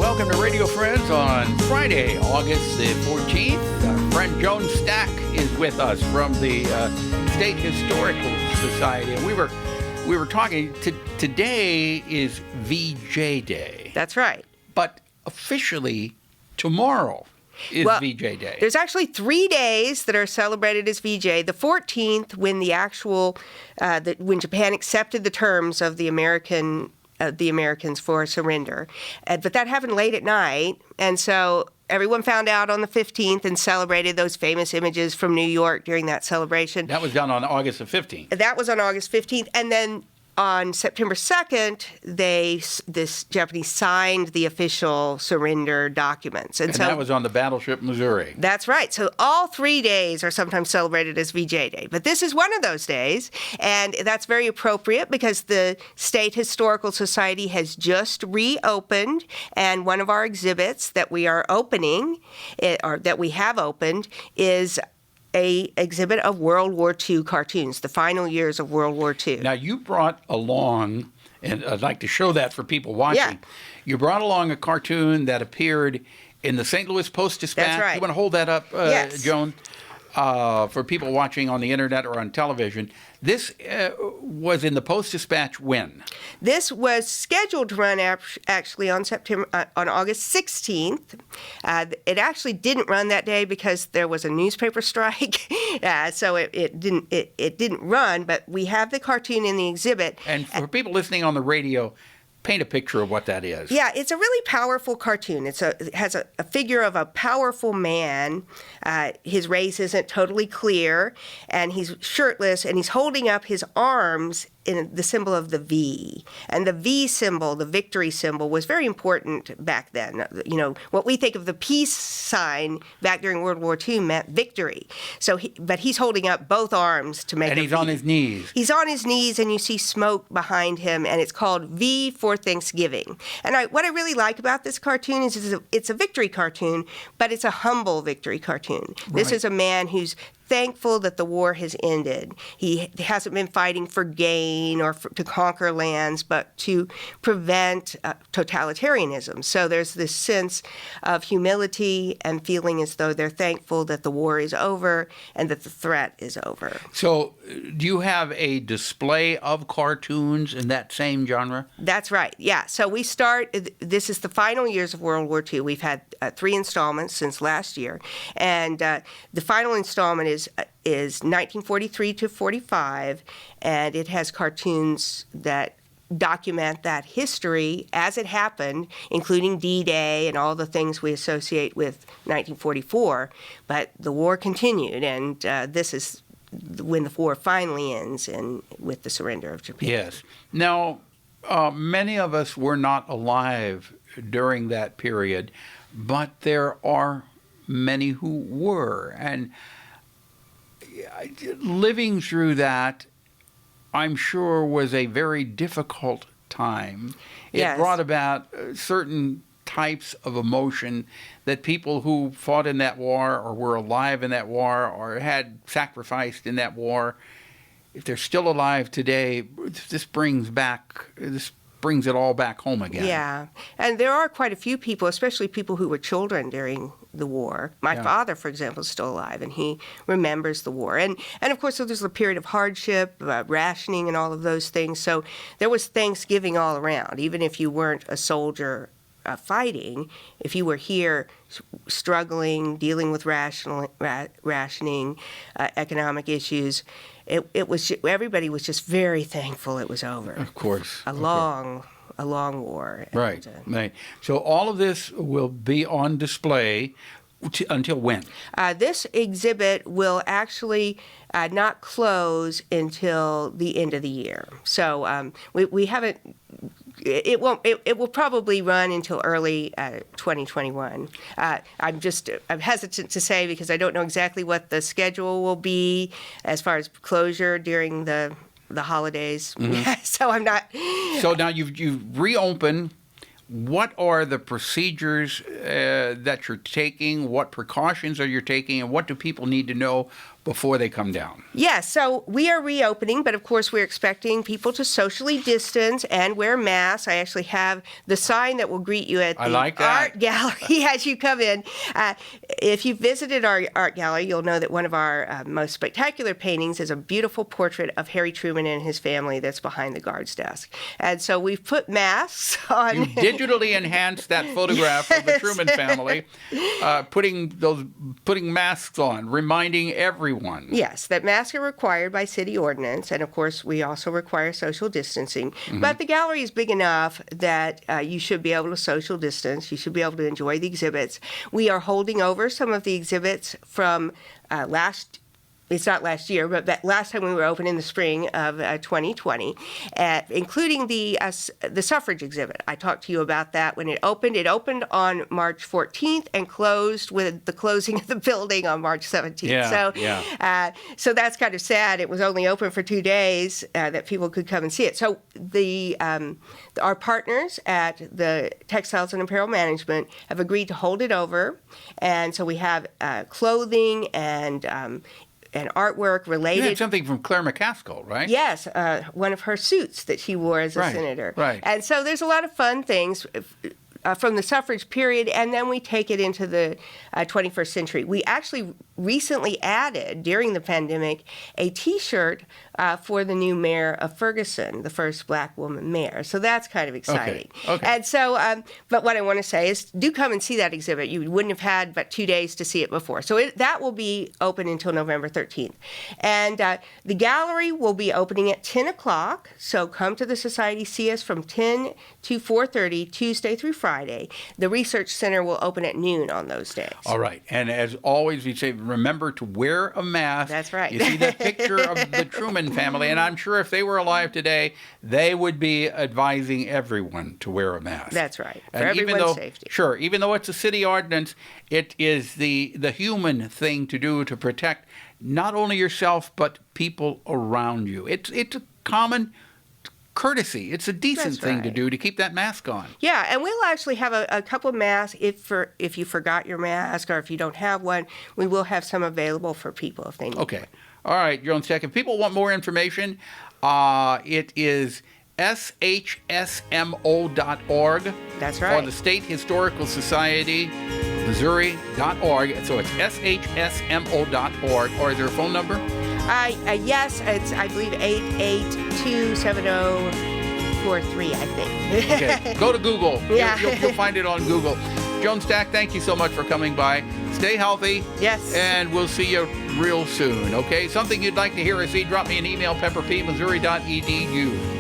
welcome to Radio Friends on Friday, August the 14th. Our friend JOAN STACK is with us from the State Historical Society. And we were talking, today is VJ Day. That's right. But officially, tomorrow is VJ Day. There's actually 3 days that are celebrated as VJ. The 14th, when the actual, when Japan accepted the terms of the Americans for surrender. But that happened late at night, and so everyone found out on the 15th and celebrated those famous images from New York during that celebration. That was done on August the 15th. That was on August 15th, and then on September 2nd, this Japanese signed the official surrender documents. And so that was on the battleship Missouri. That's right. So all 3 days are sometimes celebrated as VJ Day. But this is one of those days, and that's very appropriate because the State Historical Society has just reopened, and one of our exhibits that we are opening, or that we have opened, is a exhibit of World War II cartoons, the final years of World War II. Now, you brought along, and I'd like to show that for people watching, you brought along a cartoon that appeared in the St. Louis Post-Dispatch. That's right. You want to hold that up, Yes. Joan, for people watching on the internet or on television? This was in the Post-Dispatch when? This was scheduled to run actually on August 16th. It actually didn't run that day because there was a newspaper strike, so it didn't run. But we have the cartoon in the exhibit. And for people listening on the radio, paint a picture of what that is. Yeah, it's a really powerful cartoon. It has a figure of a powerful man. His race isn't totally clear, and he's shirtless, and he's holding up his arms in the symbol of the V. And the V symbol, the victory symbol, was very important back then. You know, what we think of the peace sign back during World War II meant victory. But he's holding up both arms to make. And he's on his knees. He's on his knees, and you see smoke behind him, and it's called V for Thanksgiving. And what I really like about this cartoon is it's a victory cartoon, but it's a humble victory cartoon. Right. This is a man who's thankful that the war has ended. He hasn't been fighting for gain or to conquer lands, but to prevent totalitarianism. So there's this sense of humility and feeling as though they're thankful that the war is over and that the threat is over. So do you have a display of cartoons in that same genre? That's right, yeah. So we start, this is the final years of World War II. We've had 3 installments since last year. And the final installment is 1943 to 45, and it has cartoons that document that history as it happened, including D-Day and all the things we associate with 1944. But the war continued, and this is when the war finally ends and with the surrender of Japan. Yes. Now, many of us were not alive during that period, but there are many who were. And living through that, I'm sure, was a very difficult time. It brought about certain types of emotion that people who fought in that war or were alive in that war or had sacrificed in that war, if they're still alive today, this brings it all back home again. Yeah, and there are quite a few people, especially people who were children during the war. My father, for example, is still alive, and he remembers the war. And of course, so there's a period of hardship, rationing, and all of those things. So there was Thanksgiving all around. Even if you weren't a soldier fighting, if you were here struggling, dealing with rationing, economic issues, everybody was just very thankful it was over. Of course. A long war. Right. Right. So all of this will be on display until when? This exhibit will actually not close until the end of the year. So we haven't. It won't. It will probably run until early 2021. I'm hesitant to say because I don't know exactly what the schedule will be as far as closure during the holidays. Mm-hmm. So I'm not. So now you've reopened. What are the procedures that you're taking? What precautions are you taking? And what do people need to know before they come down. Yes, so we are reopening, but of course we're expecting people to socially distance and wear masks. I actually have the sign that will greet you at the art gallery as you come in. If you've visited our art gallery, you'll know that one of our most spectacular paintings is a beautiful portrait of Harry Truman and his family that's behind the guard's desk. And so we've put masks on. You digitally enhanced that photograph of the Truman family, putting masks on, reminding everyone. Yes, that masks are required by city ordinance, and of course we also require social distancing. Mm-hmm. But the gallery is big enough that you should be able to social distance. You should be able to enjoy the exhibits. We are holding over some of the exhibits from it's not last year, but last time we were open in the spring of 2020, including the suffrage exhibit. I talked to you about that when it opened. It opened on March 14th and closed with the closing of the building on March 17th. So that's kind of sad. It was only open for 2 days that people could come and see it. So our partners at the Textiles and Apparel Management have agreed to hold it over, and so we have clothing and artwork related. You had something from Claire McCaskill, right? Yes, one of her suits that she wore as a senator. Right. And so there's a lot of fun things from the suffrage period, and then we take it into the 21st century. We actually recently added, during the pandemic, a T-shirt for the new mayor of Ferguson, the first black woman mayor. So that's kind of exciting. Okay. And so, but what I want to say is, do come and see that exhibit. You wouldn't have had but 2 days to see it before. So that will be open until November 13th. And the gallery will be opening at 10 o'clock. So come to the Society, see us from 10 to 4:30, Tuesday through Friday. The Research Center will open at noon on those days. All right. And as always, we say, remember to wear a mask. That's right. You see that picture of the Truman family, and I'm sure if they were alive today, they would be advising everyone to wear a mask. That's right. For and everyone's safety. Sure. Even though it's a city ordinance, it is the human thing to do to protect not only yourself, but people around you. It's a common courtesy. It's a decent thing to do to keep that mask on. Yeah, and we'll actually have a couple of masks if you forgot your mask or if you don't have one. We will have some available for people if they need. Okay. All right, JOAN STACK. If people want more information, it is shsmo.org. That's right. Or the State Historical Society, Missouri.org. So it's shsmo.org. Or is there a phone number? Yes, it's, I believe, 8827043, I think. Okay, go to Google. Yeah. You'll find it on Google. JOAN STACK, thank you so much for coming by. Stay healthy. Yes. And we'll see you real soon, okay? Something you'd like to hear or see, drop me an email, pepperp@missouri.edu.